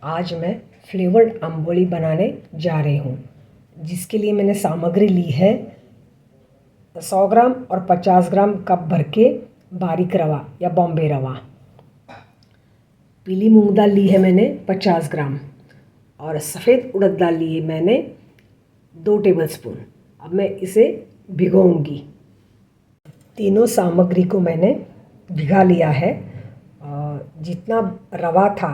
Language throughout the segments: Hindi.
आज मैं फ्लेवर्ड अंबोली बनाने जा रही हूँ, जिसके लिए मैंने सामग्री ली है 100 ग्राम और 50 ग्राम कप भर के बारीक रवा या बॉम्बे रवा। पीली मूंग दाल ली है मैंने 50 ग्राम और सफ़ेद उड़द दाल ली है मैंने 2 टेबलस्पून। अब मैं इसे भिगोऊंगी। तीनों सामग्री को मैंने भिगा लिया है। जितना रवा था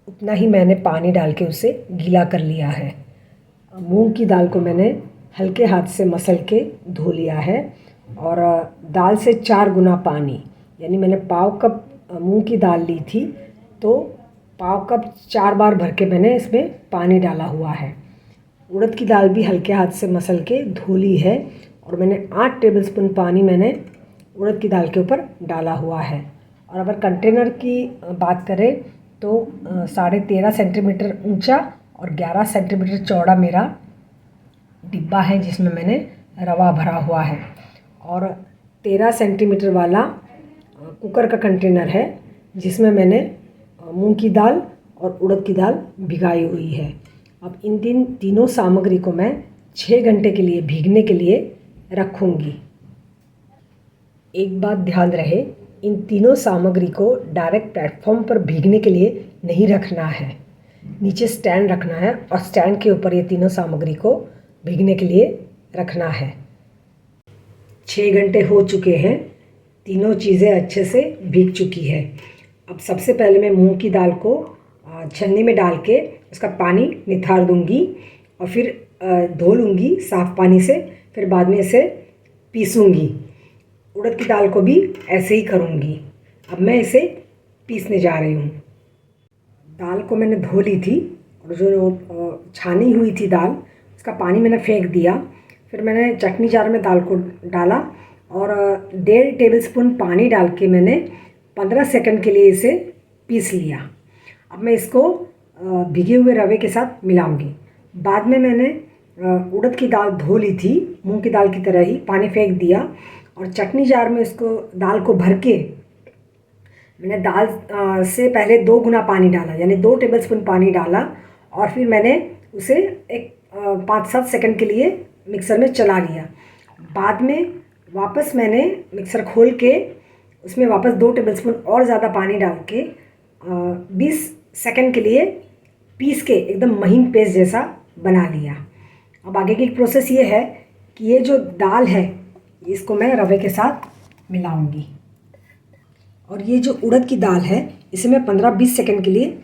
उतना ही मैंने पानी डाल के उसे गीला कर लिया है। मूंग की दाल को मैंने हल्के हाथ से मसल के धो लिया है और दाल से 4 गुना पानी, यानी मैंने पाव कप मूंग की दाल ली थी तो पाव कप 4 बार भर के मैंने इसमें पानी डाला हुआ है। उड़द की दाल भी हल्के हाथ से मसल के धो ली है और मैंने 8 टेबलस्पून पानी मैंने उड़द की दाल के ऊपर डाला हुआ है। और अगर कंटेनर की बात करें तो 13.5 सेंटीमीटर ऊंचा और 11 सेंटीमीटर चौड़ा मेरा डिब्बा है जिसमें मैंने रवा भरा हुआ है। और 13 सेंटीमीटर वाला कुकर का कंटेनर है जिसमें मैंने मूंग की दाल और उड़द की दाल भिगाई हुई है। अब इन तीनों सामग्री को मैं 6 घंटे के लिए भीगने के लिए रखूँगी। एक बात ध्यान रहे, इन तीनों सामग्री को डायरेक्ट प्लेटफॉर्म पर भीगने के लिए नहीं रखना है। नीचे स्टैंड रखना है और स्टैंड के ऊपर ये तीनों सामग्री को भीगने के लिए रखना है। 6 घंटे हो चुके हैं, तीनों चीज़ें अच्छे से भीग चुकी है। अब सबसे पहले मैं मूंग की दाल को छन्नी में डाल के उसका पानी निथार दूंगी और फिर धो लूँगी साफ़ पानी से। फिर बाद में इसे पीसूँगी। उड़द की दाल को भी ऐसे ही करूँगी। अब मैं इसे पीसने जा रही हूँ। दाल को मैंने धो ली थी और जो छानी हुई थी दाल उसका पानी मैंने फेंक दिया। फिर मैंने चटनी जार में दाल को डाला और 1.5 टेबलस्पून पानी डाल के मैंने 15 सेकंड के लिए इसे पीस लिया। अब मैं इसको भिगे हुए रवे के साथ मिलाऊंगी। बाद में मैंने उड़द की दाल धो ली थी, मूंग की दाल की तरह ही पानी फेंक दिया और चटनी जार में इसको दाल को भर के मैंने दाल से पहले 2 गुना पानी डाला, यानी 2 टेबलस्पून पानी डाला और फिर मैंने उसे एक 5-7 सेकंड के लिए मिक्सर में चला लिया। बाद में वापस मैंने मिक्सर खोल के उसमें वापस 2 टेबलस्पून और ज़्यादा पानी डाल के 20 सेकंड के लिए पीस के एकदम महीन पेस्ट जैसा बना लिया। अब आगे की प्रोसेस ये है कि ये जो दाल है इसको मैं रवे के साथ मिलाऊंगी और ये जो उड़द की दाल है इसे मैं 15-20 सेकंड के लिए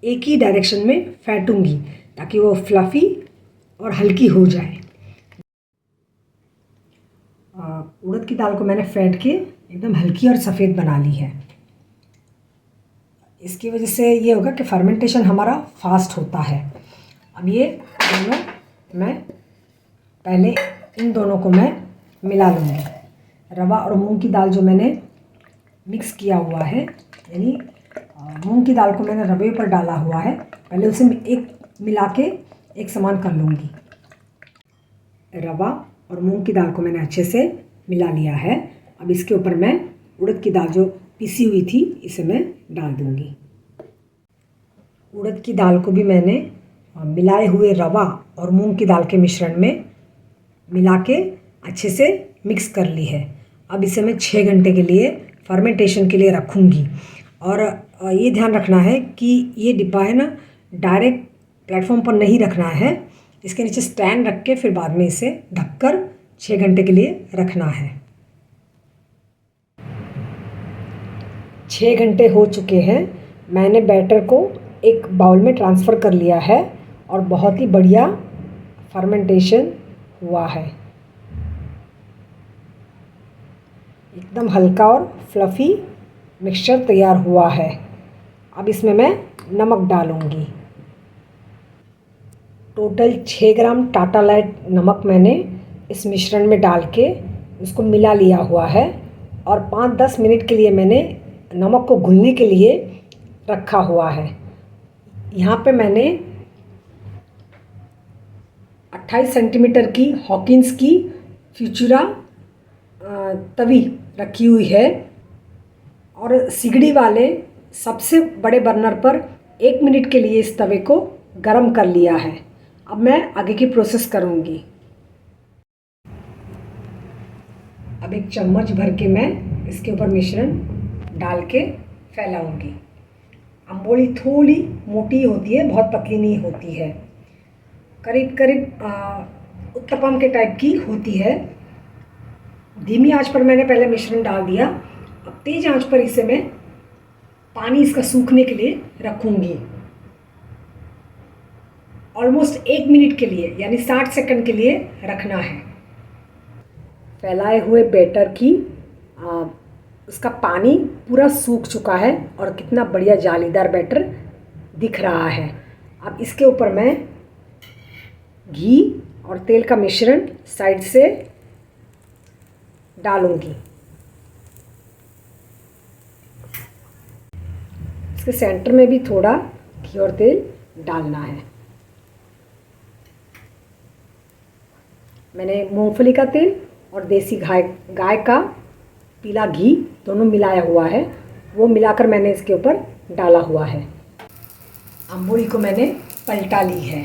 एक ही डायरेक्शन में फेंटूंगी ताकि वो फ्लफ़ी और हल्की हो जाए। उड़द की दाल को मैंने फेंट के एकदम हल्की और सफ़ेद बना ली है। इसकी वजह से ये होगा कि फर्मेंटेशन हमारा फास्ट होता है। अब ये दोनों मैं पहले इन दोनों को मैं मिला लूँगी। रवा और मूंग की दाल जो मैंने मिक्स किया हुआ है, यानी मूंग की दाल को मैंने रवे पर डाला हुआ है, पहले उसे एक मिला के एक समान कर लूँगी। रवा और मूंग की दाल को मैंने अच्छे से मिला लिया है। अब इसके ऊपर मैं उड़द की दाल जो पिसी हुई थी इसे मैं डाल दूँगी। उड़द की दाल को भी मैंने मिलाए हुए रवा और मूंग की दाल के मिश्रण में मिला के अच्छे से मिक्स कर ली है। अब इसे मैं 6 घंटे के लिए फर्मेंटेशन के लिए रखूँगी। और ये ध्यान रखना है कि ये डिब्बा है ना, डायरेक्ट प्लेटफॉर्म पर नहीं रखना है। इसके नीचे स्टैंड रख के फिर बाद में इसे ढककर 6 घंटे के लिए रखना है। 6 घंटे हो चुके हैं। मैंने बैटर को एक बाउल में ट्रांसफ़र कर लिया है और बहुत ही बढ़िया फर्मेंटेशन हुआ है। एकदम हल्का और फ्लफ़ी मिक्सचर तैयार हुआ है। अब इसमें मैं नमक डालूँगी। टोटल 6 ग्राम टाटा लाइट नमक मैंने इस मिश्रण में डाल के उसको मिला लिया हुआ है और 5-10 मिनट के लिए मैंने नमक को घुलने के लिए रखा हुआ है। यहाँ पे मैंने 28 सेंटीमीटर की हॉकिंस की फ्यूचुरा तवी रखी हुई है और सिगड़ी वाले सबसे बड़े बर्नर पर 1 मिनट के लिए इस तवे को गरम कर लिया है। अब मैं आगे की प्रोसेस करूँगी। अब एक चम्मच भर के मैं इसके ऊपर मिश्रण डाल के फैलाऊंगी। अम्बोली थोड़ी मोटी होती है, बहुत पतली नहीं होती है, करीब करीब उत्तपम के टाइप की होती है। धीमी आंच पर मैंने पहले मिश्रण डाल दिया। अब तेज आंच पर इसे मैं पानी इसका सूखने के लिए रखूँगी। ऑलमोस्ट 1 मिनट के लिए यानी 60 सेकंड के लिए रखना है। फैलाए हुए बैटर की उसका पानी पूरा सूख चुका है और कितना बढ़िया जालीदार बैटर दिख रहा है। अब इसके ऊपर मैं घी और तेल का मिश्रण साइड से डालूंगी। इसके सेंटर में भी थोड़ा घी और तेल डालना है। मैंने मूंगफली का तेल और देसी गाय का पीला घी दोनों मिलाया हुआ है, वो मिलाकर मैंने इसके ऊपर डाला हुआ है। अम्बोली को मैंने पलटा ली है।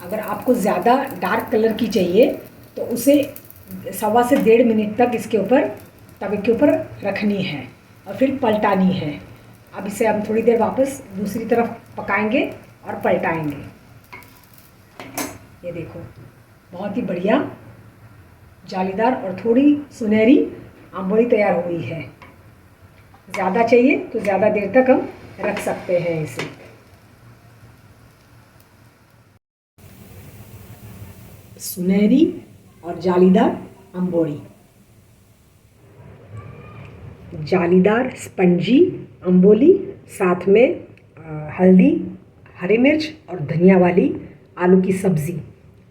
अगर आपको ज़्यादा डार्क कलर की चाहिए तो उसे 1.25 से 1.5 मिनट तक इसके ऊपर तवे के ऊपर रखनी है और फिर पलटानी है। अब इसे हम थोड़ी देर वापस दूसरी तरफ पकाएंगे और पलटाएंगे। ये देखो, बहुत ही बढ़िया जालीदार और थोड़ी सुनहरी अम्बोली तैयार हुई है। ज़्यादा चाहिए तो ज़्यादा देर तक हम रख सकते हैं इसे। सुनहरी और जालीदार अम्बोली, जालीदार स्पंजी अम्बोली, साथ में हल्दी, हरी मिर्च और धनिया वाली आलू की सब्ज़ी।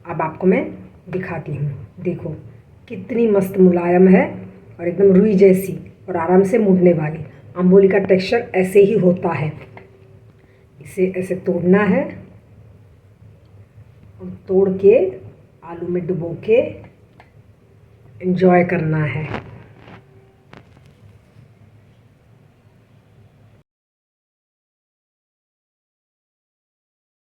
अब आपको मैं दिखाती हूँ। देखो कितनी मस्त मुलायम है और एकदम रुई जैसी और आराम से मुड़ने वाली। अम्बोली का टेक्सचर ऐसे ही होता है। इसे ऐसे तोड़ना है और तोड़ के आलू में डुबो के एंजॉय करना है।